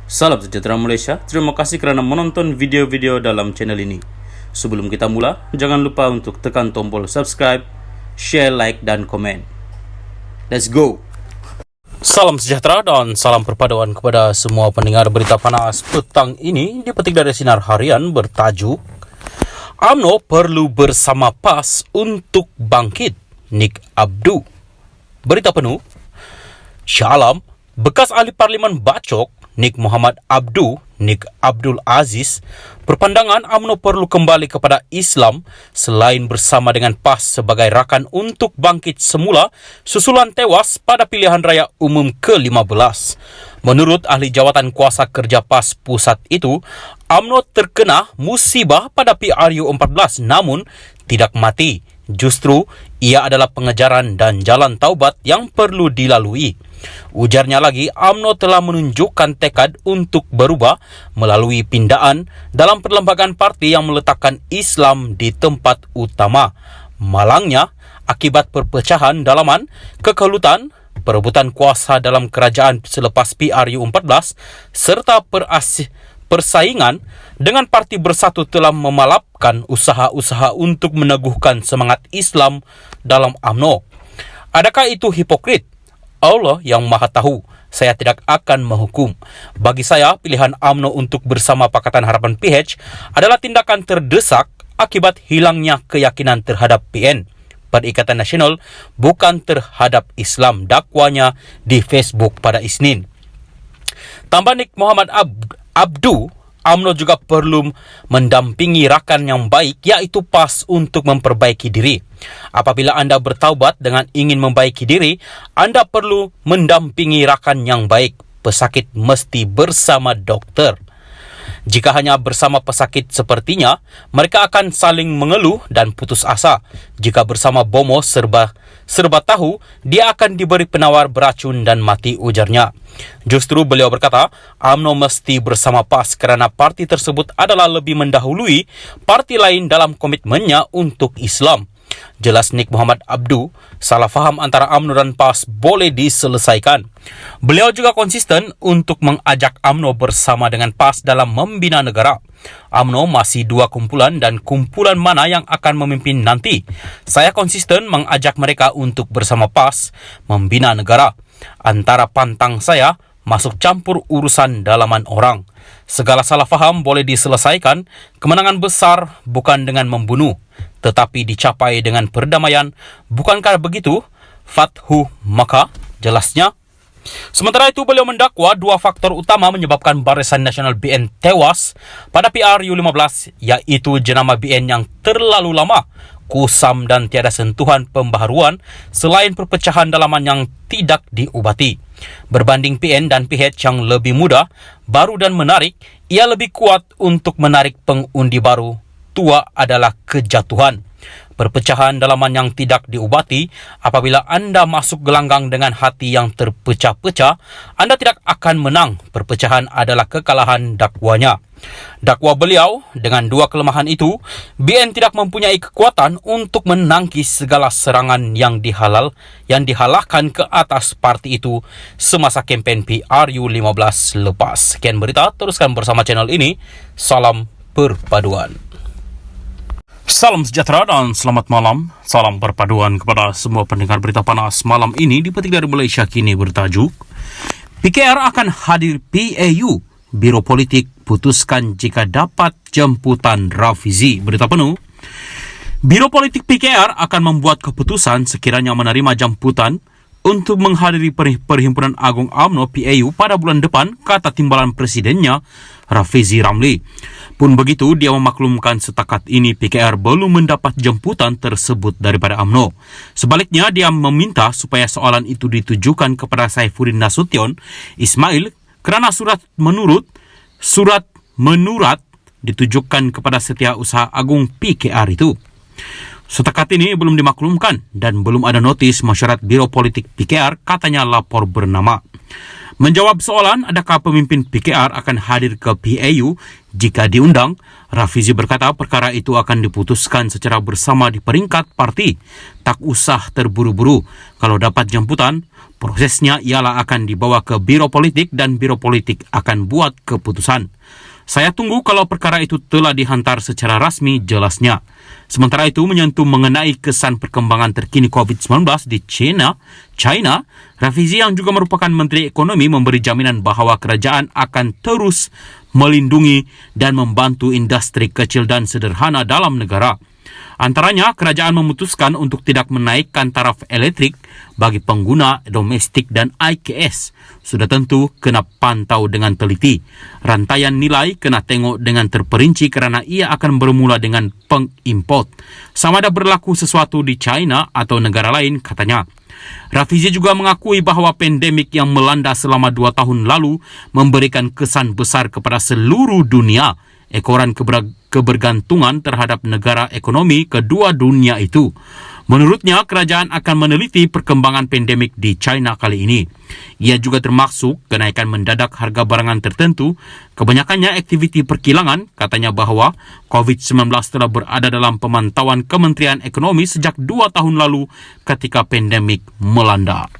Salam sejahtera Malaysia, terima kasih kerana menonton video-video dalam channel ini. Sebelum kita mula, jangan lupa untuk tekan tombol subscribe, share, like, dan komen. Let's go! Salam sejahtera dan salam perpaduan kepada semua pendengar berita panas petang ini. Dipetik dari Sinar Harian bertajuk UMNO perlu bersama PAS untuk bangkit, Nik Abdu. Berita penuh, Shah Alam, bekas ahli Parlimen Bacok, Nik Muhammad Abdu, Nik Abdul Aziz, berpandangan UMNO perlu kembali kepada Islam selain bersama dengan PAS sebagai rakan untuk bangkit semula susulan tewas pada pilihan raya umum ke-15. Menurut ahli jawatan kuasa kerja PAS pusat itu, UMNO terkena musibah pada PRU 14 namun tidak mati. Justru, ia adalah pengejaran dan jalan taubat yang perlu dilalui. Ujarnya lagi, UMNO telah menunjukkan tekad untuk berubah melalui pindaan dalam perlembagaan parti yang meletakkan Islam di tempat utama. Malangnya, akibat perpecahan dalaman, kekelutan, perebutan kuasa dalam kerajaan selepas PRU 14 serta persaingan dengan parti bersatu telah memalapkan usaha-usaha untuk meneguhkan semangat Islam dalam UMNO. Adakah itu hipokrit? Allah yang Maha Tahu, saya tidak akan menghukum. Bagi saya, pilihan UMNO untuk bersama Pakatan Harapan PH adalah tindakan terdesak akibat hilangnya keyakinan terhadap PN, Perikatan Nasional, bukan terhadap Islam, dakwanya di Facebook pada Isnin. Tambah Nik Muhammad Abdu, UMNO juga perlu mendampingi rakan yang baik, yaitu PAS untuk memperbaiki diri. Apabila anda bertaubat dengan ingin membaiki diri, anda perlu mendampingi rakan yang baik. Pesakit mesti bersama dokter. Jika hanya bersama pesakit sepertinya, mereka akan saling mengeluh dan putus asa. Jika bersama bomo serba tahu, dia akan diberi penawar beracun dan mati, ujarnya. Justru beliau berkata, UMNO mesti bersama PAS kerana parti tersebut adalah lebih mendahului parti lain dalam komitmennya untuk Islam. Jelas Nik Muhammad Abdu, salah faham antara UMNO dan PAS boleh diselesaikan. Beliau juga konsisten untuk mengajak UMNO bersama dengan PAS dalam membina negara. UMNO masih dua kumpulan dan kumpulan mana yang akan memimpin nanti. Saya konsisten mengajak mereka untuk bersama PAS membina negara. Antara pantang saya masuk campur urusan dalaman orang. Segala salah faham boleh diselesaikan. Kemenangan besar bukan dengan membunuh, tetapi dicapai dengan perdamaian. Bukankah begitu? Fathu Makkah, jelasnya. Sementara itu, beliau mendakwa dua faktor utama menyebabkan Barisan Nasional BN tewas pada PRU 15, yaitu jenama BN yang terlalu lama, kusam dan tiada sentuhan pembaharuan selain perpecahan dalaman yang tidak diubati. Berbanding PN dan PH yang lebih muda, baru dan menarik, ia lebih kuat untuk menarik pengundi baru. Tua adalah kejatuhan. Perpecahan dalaman yang tidak diubati, apabila anda masuk gelanggang dengan hati yang terpecah-pecah, anda tidak akan menang. Perpecahan adalah kekalahan, dakwanya. Dakwa beliau, dengan dua kelemahan itu, BN tidak mempunyai kekuatan untuk menangkis segala serangan yang dihalahkan ke atas parti itu semasa kempen PRU 15 lepas. Sekian berita, teruskan bersama channel ini. Salam perpaduan. Salam sejahtera dan selamat malam. Salam perpaduan kepada semua pendengar berita panas malam ini. Dipetik dari Malaysia Kini bertajuk PKR akan hadir PAU, Biro Politik putuskan jika dapat jemputan Rafizi. Berita penuh, Biro Politik PKR akan membuat keputusan sekiranya menerima jemputan untuk menghadiri Perhimpunan Agung UMNO PAU pada bulan depan, kata timbalan presidennya Rafizi Ramli. Pun begitu, dia memaklumkan setakat ini PKR belum mendapat jemputan tersebut daripada UMNO. Sebaliknya, dia meminta supaya soalan itu ditujukan kepada Saifuddin Nasution Ismail kerana surat menurat ditujukan kepada Setiausaha Agung PKR itu. Setakat ini belum dimaklumkan dan belum ada notis mesyuarat Biro Politik PKR, katanya lapor bernama. Menjawab soalan adakah pemimpin PKR akan hadir ke PAU jika diundang, Rafizi berkata perkara itu akan diputuskan secara bersama di peringkat parti. Tak usah terburu-buru. Kalau dapat jemputan, Prosesnya ialah akan dibawa ke Biro Politik dan Biro Politik akan buat keputusan. Saya tunggu kalau perkara itu telah dihantar secara rasmi jelasnya. Sementara itu menyentuh mengenai kesan perkembangan terkini COVID-19 di China, Rafizi yang juga merupakan Menteri Ekonomi memberi jaminan bahawa kerajaan akan terus melindungi dan membantu industri kecil dan sederhana dalam negara. Antaranya, kerajaan memutuskan untuk tidak menaikkan taraf elektrik bagi pengguna domestik dan IKS. Sudah tentu kena pantau dengan teliti. Rantaian nilai kena tengok dengan terperinci kerana ia akan bermula dengan pengimport. Sama ada berlaku sesuatu di China atau negara lain, katanya. Rafizi juga mengakui bahawa pandemik yang melanda selama 2 tahun lalu memberikan kesan besar kepada seluruh dunia. Ekoran kebergantungan terhadap negara ekonomi kedua dunia itu. Menurutnya, kerajaan akan meneliti perkembangan pandemik di China kali ini. Ia juga termasuk kenaikan mendadak harga barangan tertentu, kebanyakannya aktiviti perkilangan. Katanya bahawa COVID-19 telah berada dalam pemantauan Kementerian Ekonomi sejak 2 tahun lalu ketika pandemik melanda.